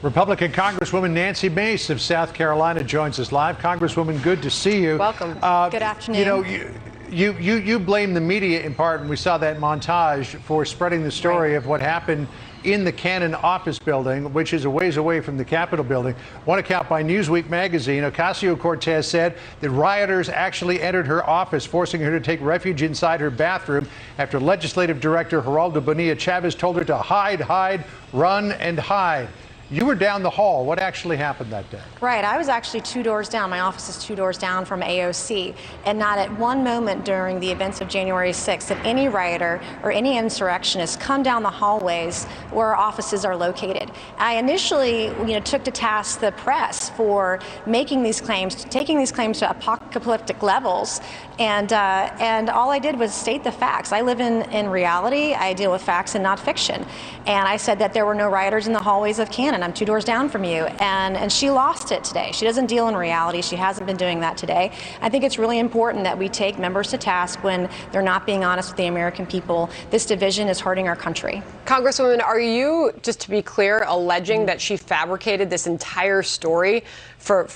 Republican Congresswoman Nancy Mace of South Carolina joins us live. Congresswoman, good to see you. Welcome. Good afternoon. You know, you blame the media in part, and we saw that montage, for spreading the story of what happened in the Cannon office building, which is a ways away from the Capitol building. One account by Newsweek magazine, Ocasio Cortez said that rioters actually entered her office, forcing her to take refuge inside her bathroom after Legislative Director Geraldo Bonilla Chavez told her to hide, run, and hide. You were down the hall. What actually happened that day? Right. I was actually 2 doors down. My office is 2 doors down from AOC. And not at one moment during the events of January 6th did any rioter or any insurrectionist come down the hallways where our offices are located. I initially, took to task the press for making these claims, taking these claims to apocalyptic levels. And all I did was state the facts. I live in reality. I deal with facts and not fiction. And I said that there were no rioters in the hallways of Cannon. I'm 2 doors down from you. And she lost it today. She doesn't deal in reality. She hasn't been doing that today. I think it's really important that we take members to task when they're not being honest with the American people. This division is hurting our country. Congresswoman, are you, just to be clear, alleging that she fabricated this entire story for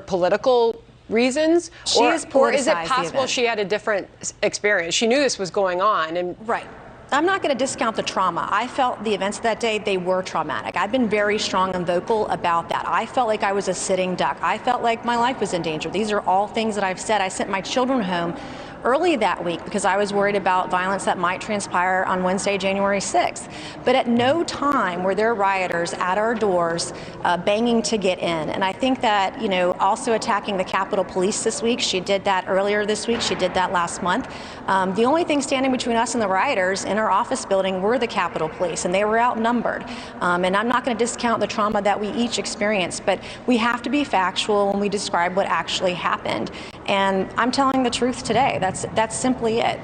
political reasons? Or is it possible she had a different experience? She knew this was going on. And right. I'm not going to discount the trauma. I felt the events of that day, they were traumatic. I've been very strong and vocal about that. I felt like I was a sitting duck. I felt like my life was in danger. These are all things that I've said. I sent my children home early that week because I was worried about violence that might transpire on Wednesday, January 6th. But at no time were there rioters at our doors banging to get in. And I think that, also attacking the Capitol Police this week, she did that earlier this week, she did that last month. The only thing standing between us and the rioters in our office building were the Capitol Police, and they were outnumbered. And I'm not going to discount the trauma that we each experienced, but we have to be factual when we describe what actually happened. And I'm telling the truth today. That's simply it.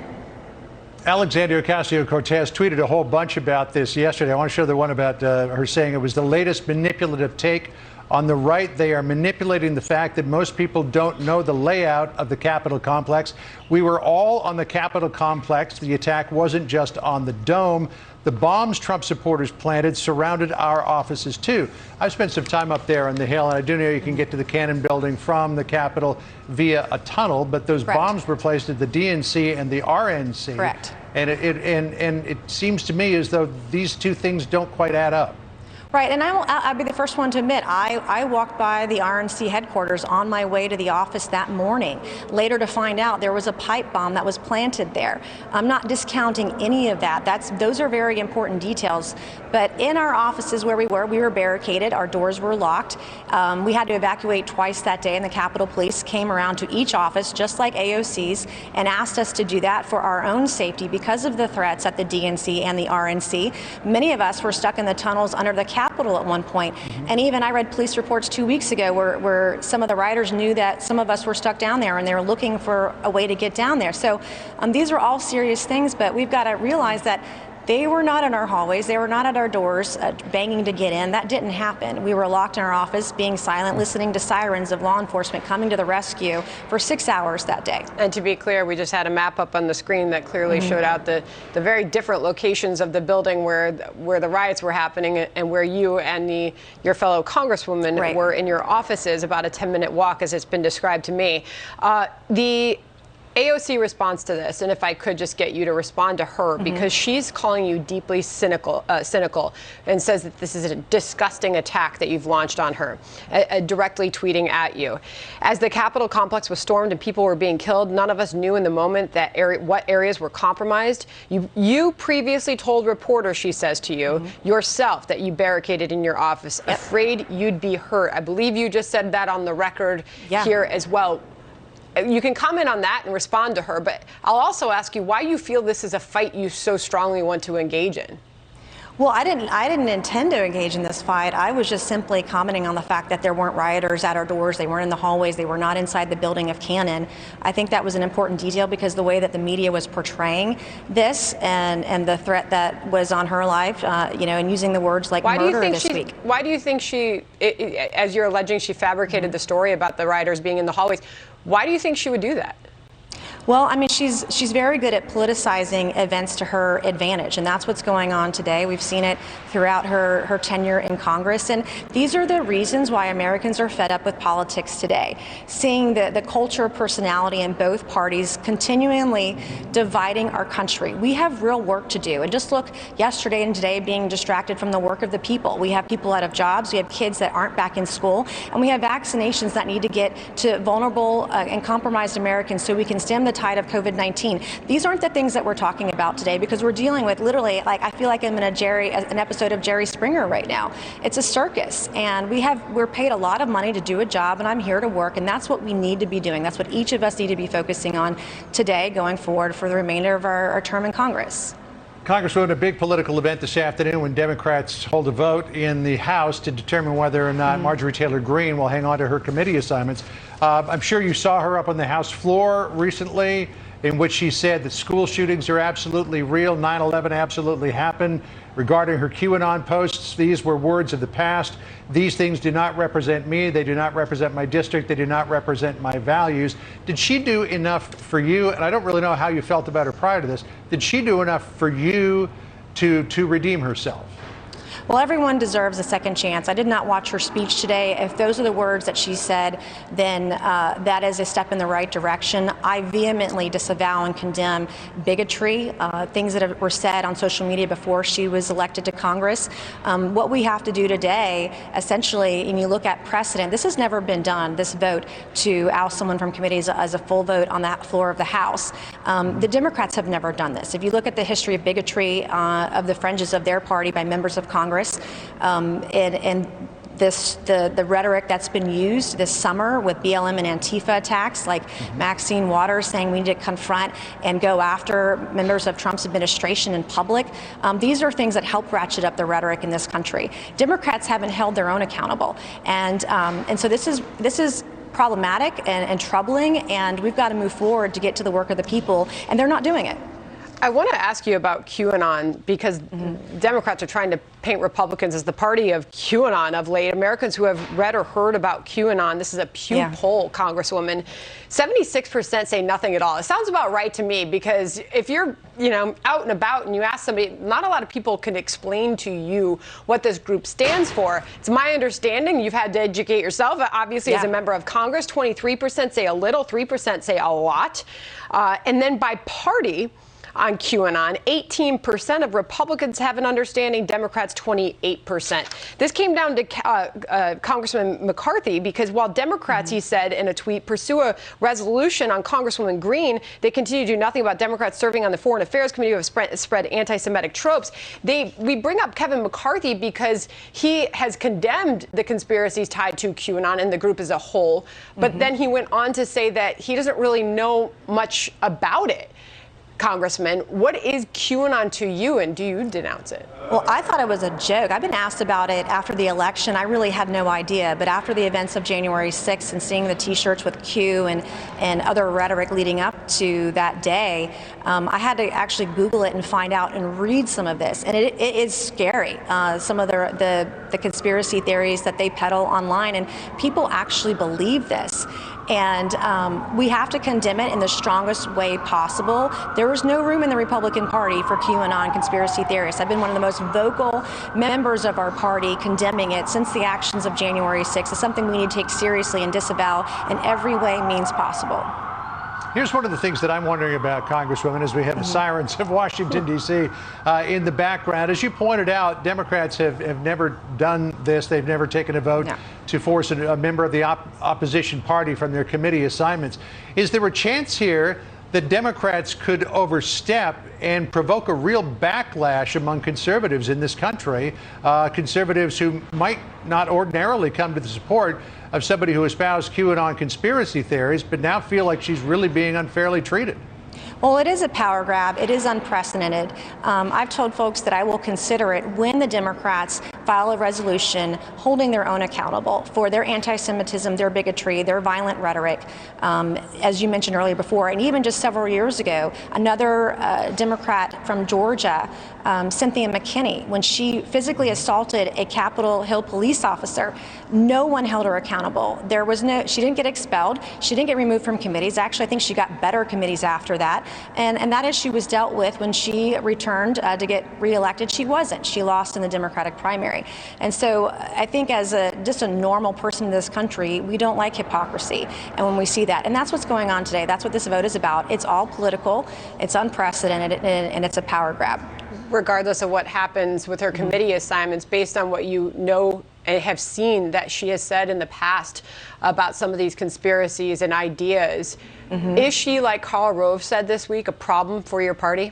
Alexandria Ocasio Cortez tweeted a whole bunch about this yesterday. I want to show the one about her saying it was the latest manipulative take on the right. They are manipulating the fact that most people don't know the layout of the Capitol complex. We were all on the Capitol complex. The attack wasn't just on the dome. The bombs Trump supporters planted surrounded our offices, too. I've spent some time up there on the Hill, and I do know you can get to the Cannon building from the Capitol via a tunnel, but those bombs were placed at the DNC and the RNC. Correct. And it seems to me as though these two things don't quite add up. Right, and I'll be the first one to admit, I walked by the RNC headquarters on my way to the office that morning, later to find out there was a pipe bomb that was planted there. I'm not discounting any of that. Those are very important details. But in our offices where we were barricaded, our doors were locked. We had to evacuate twice that day, and the Capitol Police came around to each office, just like AOC's, and asked us to do that for our own safety because of the threats at the DNC and the RNC. Many of us were stuck in the tunnels under the Capitol at one point. And even I read police reports 2 weeks ago where some of the rioters knew that some of us were stuck down there and they were looking for a way to get down there. So these are all serious things, but we've got to realize that they were not in our hallways. They were not at our doors banging to get in. That didn't happen. We were locked in our office, being silent, listening to sirens of law enforcement coming to the rescue for 6 hours that day. And to be clear, we just had a map up on the screen that clearly showed out the very different locations of the building where the riots were happening and where you and your fellow Congresswoman were in your offices, about a 10-minute walk, as it's been described to me. The AOC response to this, and if I could just get you to respond to her, because she's calling you deeply cynical, and says that this is a disgusting attack that you've launched on her, directly tweeting at you. As the Capitol complex was stormed and people were being killed, none of us knew in the moment that what areas were compromised. You previously told reporters, she says to you, yourself, that you barricaded in your office, afraid you'd be hurt. I believe you just said that on the record here as well. You can comment on that and respond to her, but I'll also ask you why you feel this is a fight you so strongly want to engage in. Well, I didn't intend to engage in this fight. I was just simply commenting on the fact that there weren't rioters at our doors. They weren't in the hallways. They were not inside the building of Cannon. I think that was an important detail because the way that the media was portraying this and the threat that was on her life, and using the words like murder this week. Why do you think she, as you're alleging, she fabricated the story about the rioters being in the hallways? Why do you think she would do that? Well, I mean, she's very good at politicizing events to her advantage, and that's what's going on today. We've seen it throughout her tenure in Congress, and these are the reasons why Americans are fed up with politics today. Seeing the culture of personality in both parties continually dividing our country. We have real work to do, and just look yesterday and today being distracted from the work of the people. We have people out of jobs, we have kids that aren't back in school, and we have vaccinations that need to get to vulnerable and compromised Americans so we can stem the tide of COVID-19. These aren't the things that we're talking about today, because we're dealing with literally, like, I feel like I'm in an episode of Jerry Springer right now. It's a circus, and we're paid a lot of money to do a job, and I'm here to work, and that's what we need to be doing. That's what each of us need to be focusing on today going forward for the remainder of our term in Congress. Congresswoman, a big political event this afternoon when Democrats hold a vote in the House to determine whether or not Marjorie Taylor Greene will hang on to her committee assignments. I'm sure you saw her up on the House floor recently, in which she said that school shootings are absolutely real, 9/11 absolutely happened. Regarding her QAnon posts, these were words of the past. These things do not represent me. They do not represent my district. They do not represent my values. Did she do enough for you? And I don't really know how you felt about her prior to this. Did she do enough for you to redeem herself? Well, everyone deserves a second chance. I did not watch her speech today. If those are the words that she said, then that is a step in the right direction. I vehemently disavow and condemn bigotry, things that were said on social media before she was elected to Congress. What we have to do today, essentially, and you look at precedent, this has never been done, this vote to oust someone from committees as a full vote on that floor of the House. The Democrats have never done this. If you look at the history of bigotry of the fringes of their party by members of Congress, and the rhetoric that's been used this summer with BLM and Antifa attacks, like Maxine Waters saying we need to confront and go after members of Trump's administration in public. These are things that help ratchet up the rhetoric in this country. Democrats haven't held their own accountable, and so this is problematic and troubling, and we've got to move forward to get to the work of the people, and they're not doing it. I want to ask you about QAnon, because Democrats are trying to paint Republicans as the party of QAnon of late. Americans who have read or heard about QAnon, this is a Pew poll, Congresswoman, 76% say nothing at all. It sounds about right to me, because if you're out and about and you ask somebody, not a lot of people can explain to you what this group stands for. It's my understanding, you've had to educate yourself, obviously, as a member of Congress. 23% say a little, 3% say a lot. And then by party, on QAnon, 18% of Republicans have an understanding, Democrats 28%. This came down to Congressman McCarthy, because while Democrats, he said in a tweet, pursue a resolution on Congresswoman Greene, they continue to do nothing about Democrats serving on the Foreign Affairs Committee who have spread anti-Semitic tropes. We bring up Kevin McCarthy because he has condemned the conspiracies tied to QAnon and the group as a whole, but then he went on to say that he doesn't really know much about it. Congressman, what is QAnon to you, and do you denounce it? Well, I thought it was a joke. I've been asked about it after the election. I really had no idea, but after the events of January 6th and seeing the T-shirts with Q and other rhetoric leading up to that day, I had to actually Google it and find out and read some of this, and it is scary. Some of the conspiracy theories that they peddle online, and people actually believe this. And we have to condemn it in the strongest way possible. There was no room in the Republican Party for QAnon conspiracy theorists. I've been one of the most vocal members of our party condemning it since the actions of January 6th. It's something we need to take seriously and disavow in every way means possible. Here's one of the things that I'm wondering about, Congresswoman, as we have the sirens of Washington, D.C. In the background. As you pointed out, Democrats have never done this. They've never taken a vote to force a member of the opposition party from their committee assignments. Is there a chance here that Democrats could overstep and provoke a real backlash among conservatives in this country, conservatives who might not ordinarily come to the support of somebody who espoused QAnon conspiracy theories, but now feel like she's really being unfairly treated? Well, it is a power grab. It is unprecedented. I've told folks that I will consider it when the Democrats file a resolution holding their own accountable for their anti-Semitism, their bigotry, their violent rhetoric, as you mentioned earlier before. And even just several years ago, another Democrat from Georgia, Cynthia McKinney, when she physically assaulted a Capitol Hill police officer, no one held her accountable. She didn't get expelled. She didn't get removed from committees. Actually, I think she got better committees after that. And that issue was dealt with when she returned to get reelected. She wasn't. She lost in the Democratic primary. And so I think as just a normal person in this country, we don't like hypocrisy. And when we see that, and that's what's going on today, that's what this vote is about. It's all political, it's unprecedented, and it's a power grab. Regardless of what happens with her committee assignments, based on what you know and have seen that she has said in the past about some of these conspiracies and ideas, is she, like Karl Rove said this week, a problem for your party?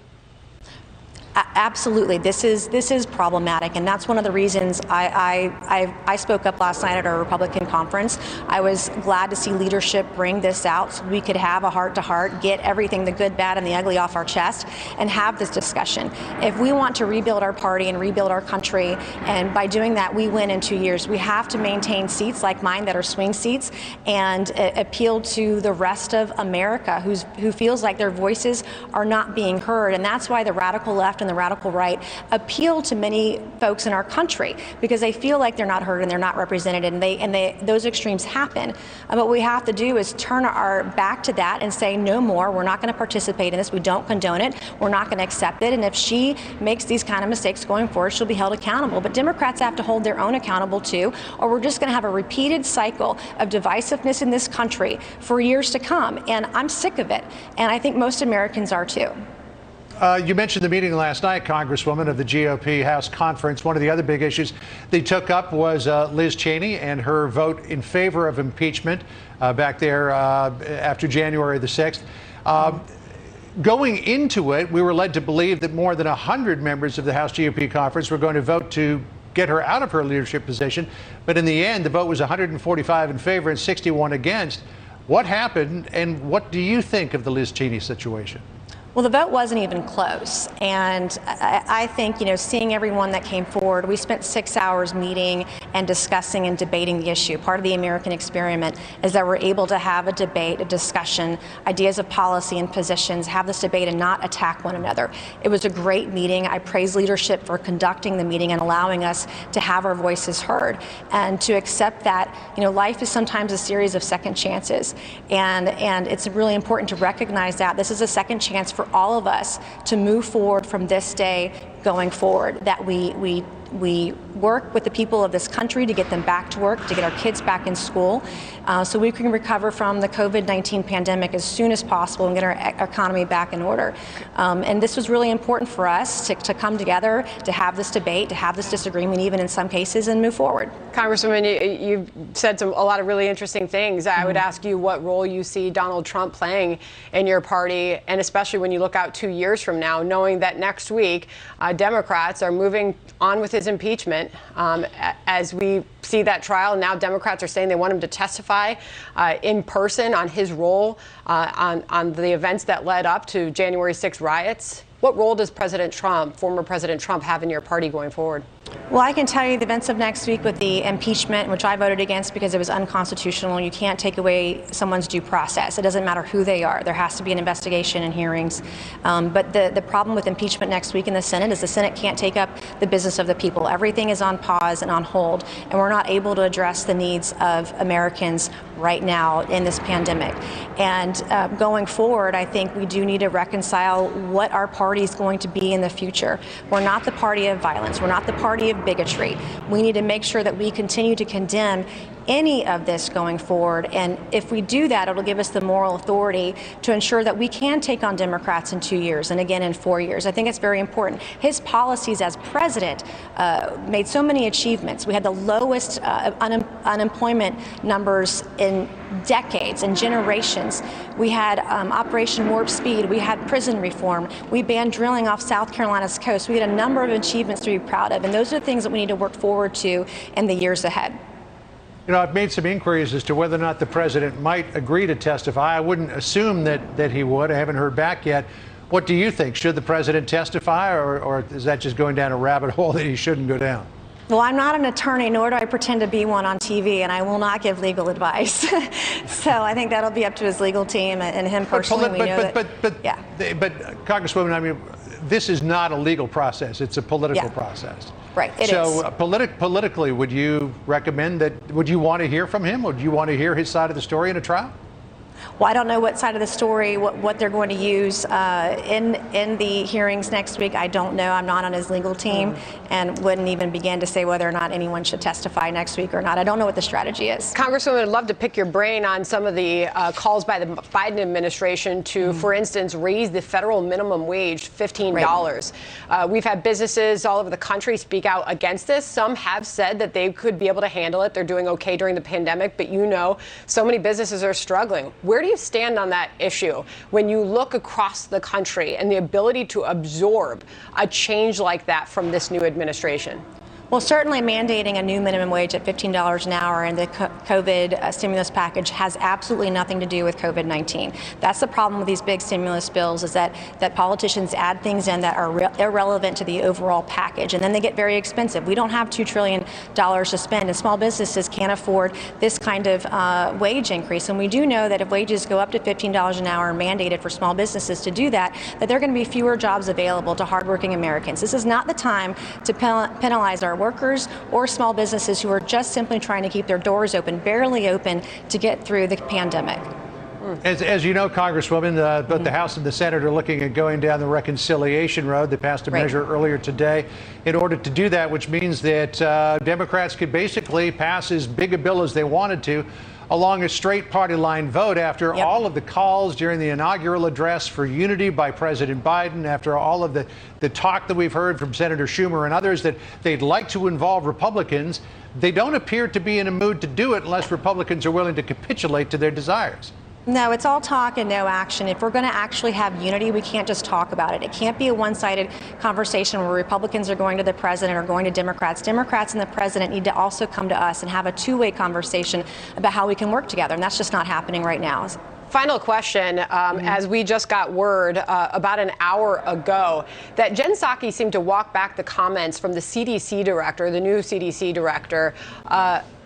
Absolutely. This is problematic, and that's one of the reasons I spoke up last night at our Republican conference. I was glad to see leadership bring this out so we could have a heart-to-heart, get everything, the good, bad, and the ugly off our chest, and have this discussion. If we want to rebuild our party and rebuild our country, and by doing that we win in 2 years, we have to maintain seats like mine that are swing seats and appeal to the rest of America who feels like their voices are not being heard. And that's why the radical left and the radical right appeal to many folks in our country, because they feel like they're not heard and they're not represented, and those extremes happen. But what we have to do is turn our back to that and say no more. We're not going to participate in this. We don't condone it. We're not going to accept it. And if she makes these kind of mistakes going forward, she'll be held accountable. But Democrats have to hold their own accountable too, or we're just going to have a repeated cycle of divisiveness in this country for years to come. And I'm sick of it. And I think most Americans are too. You mentioned the meeting last night, Congresswoman, of the GOP House Conference. One of the other big issues they took up was Liz Cheney and her vote in favor of impeachment back there after January the 6th. Going into it, we were led to believe that more than 100 members of the House GOP Conference were going to vote to get her out of her leadership position. But in the end, the vote was 145 in favor and 61 against. What happened, and what do you think of the Liz Cheney situation? Well, the vote wasn't even close, and I think, seeing everyone that came forward, we spent 6 hours meeting and discussing and debating the issue. Part of the American experiment is that we're able to have a debate, a discussion, ideas of policy and positions, have this debate and not attack one another. It was a great meeting. I praise leadership for conducting the meeting and allowing us to have our voices heard, and to accept that, life is sometimes a series of second chances, and it's really important to recognize that this is a second chance for all of us to move forward from this day going forward, that we work with the people of this country to get them back to work, to get our kids back in school, so we can recover from the COVID-19 pandemic as soon as possible and get our economy back in order. And this was really important for us to come together, to have this debate, to have this disagreement, even in some cases, and move forward. Congresswoman, you've said a lot of really interesting things. I would ask you what role you see Donald Trump playing in your party, and especially when you look out 2 years from now, knowing that next week Democrats are moving on with his impeachment. As we see that trial, now Democrats are saying they want him to testify in person on his role on the events that led up to January 6th riots. What role does former President Trump, have in your party going forward? Well, I can tell you the events of next week with the impeachment, which I voted against because it was unconstitutional. You can't take away someone's due process. It doesn't matter who they are. There has to be an investigation and hearings. But the problem with impeachment next week in the Senate is the Senate can't take up the business of the people. Everything is on pause and on hold, and we're not able to address the needs of Americans right now in this pandemic. And going forward, I think we do need to reconcile what our party is going to be in the future. We're not the party of violence. We're not the party of bigotry. We need to make sure that we continue to condemn any of this going forward. And if we do that, it'll give us the moral authority to ensure that we can take on Democrats in 2 years and again in 4 years. I think it's very important. His policies as president made so many achievements. We had the lowest unemployment numbers in decades and generations. We had Operation Warp Speed. We had prison reform. We banned drilling off South Carolina's coast. We had a number of achievements to be proud of, and those are the things that we need to work forward to in the years ahead. I've made some inquiries as to whether or not the president might agree to testify. I wouldn't assume that he would. I haven't heard back yet. What do you think? Should the president testify, or is that just going down a rabbit hole that he shouldn't go down? Well, I'm not an attorney, nor do I pretend to be one on TV, and I will not give legal advice. So I think that'll be up to his legal team and him personally. But Congresswoman, I mean, this is not a legal process; it's a political process. Right. It is. So politically, would you recommend that? Would you want to hear from him? Would you want to hear his side of the story in a trial? Well, I don't know what side of the story, what they're going to use in the hearings next week. I don't know. I'm not on his legal team and wouldn't even begin to say whether or not anyone should testify next week or not. I don't know what the strategy is. Congresswoman, I'd love to pick your brain on some of the calls by the Biden administration to, for instance, raise the federal minimum wage $15. Right. We've had businesses all over the country speak out against this. Some have said that they could be able to handle it. They're doing okay during the pandemic, but so many businesses are struggling. Where do you stand on that issue when you look across the country and the ability to absorb a change like that from this new administration? Well, certainly mandating a new minimum wage at $15 an hour in the COVID stimulus package has absolutely nothing to do with COVID-19. That's the problem with these big stimulus bills, is that politicians add things in that are irrelevant to the overall package, and then they get very expensive. We don't have $2 trillion to spend, and small businesses can't afford this kind of wage increase. And we do know that if wages go up to $15 an hour and mandated for small businesses to do that, that there are going to be fewer jobs available to hardworking Americans. This is not the time to penalize our workers or small businesses who are just simply trying to keep their doors open, barely open, to get through the pandemic. As you know, Congresswoman, both the House and the Senate are looking at going down the reconciliation road. They passed a measure earlier today in order to do that, which means that Democrats could basically pass as big a bill as they wanted to along a straight party line vote after all of the calls during the inaugural address for unity by President Biden, after all of the talk that we've heard from Senator Schumer and others that they'd like to involve Republicans. They don't appear to be in a mood to do it unless Republicans are willing to capitulate to their desires. No, it's all talk and no action. If we're going to actually have unity, we can't just talk about it. It can't be a one-sided conversation where Republicans are going to the president or going to Democrats. Democrats and the president need to also come to us and have a two-way conversation about how we can work together, and that's just not happening right now. Final question, as we just got word about an hour ago that Jen Psaki seemed to walk back the comments from the CDC director, the new CDC director,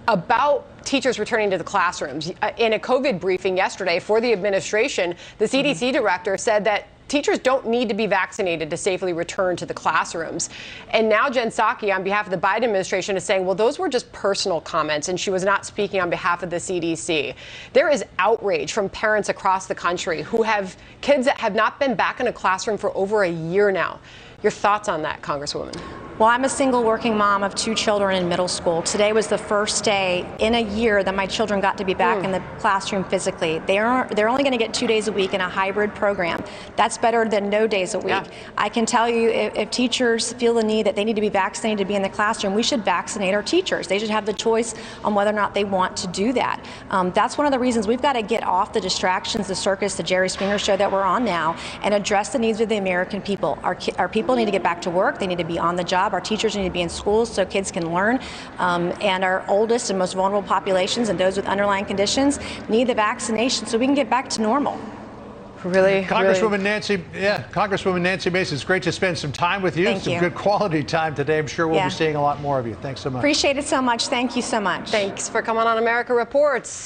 about teachers returning to the classrooms. In a COVID briefing yesterday for the administration, the CDC director said that teachers don't need to be vaccinated to safely return to the classrooms. And now Jen Psaki, on behalf of the Biden administration, is saying, well, those were just personal comments, and she was not speaking on behalf of the CDC. There is outrage from parents across the country who have kids that have not been back in a classroom for over a year now. Your thoughts on that, Congresswoman? Well, I'm a single working mom of 2 children in middle school. Today was the first day in a year that my children got to be back in the classroom physically. They're only going to get 2 days a week in a hybrid program. That's better than no days a week. Yeah. I can tell you, if teachers feel the need that they need to be vaccinated to be in the classroom, we should vaccinate our teachers. They should have the choice on whether or not they want to do that. That's one of the reasons we've got to get off the distractions, the circus, the Jerry Springer show that we're on now, and address the needs of the American people. Our people need to get back to work. They need to be on the job. Our teachers need to be in schools so kids can learn. And our oldest and most vulnerable populations and those with underlying conditions need the vaccination so we can get back to normal. Congresswoman Nancy Mace, it's great to spend some time with you. Thank you. Good quality time today. I'm sure we'll be seeing a lot more of you. Thanks so much. Appreciate it so much. Thank you so much. Thanks for coming on America Reports.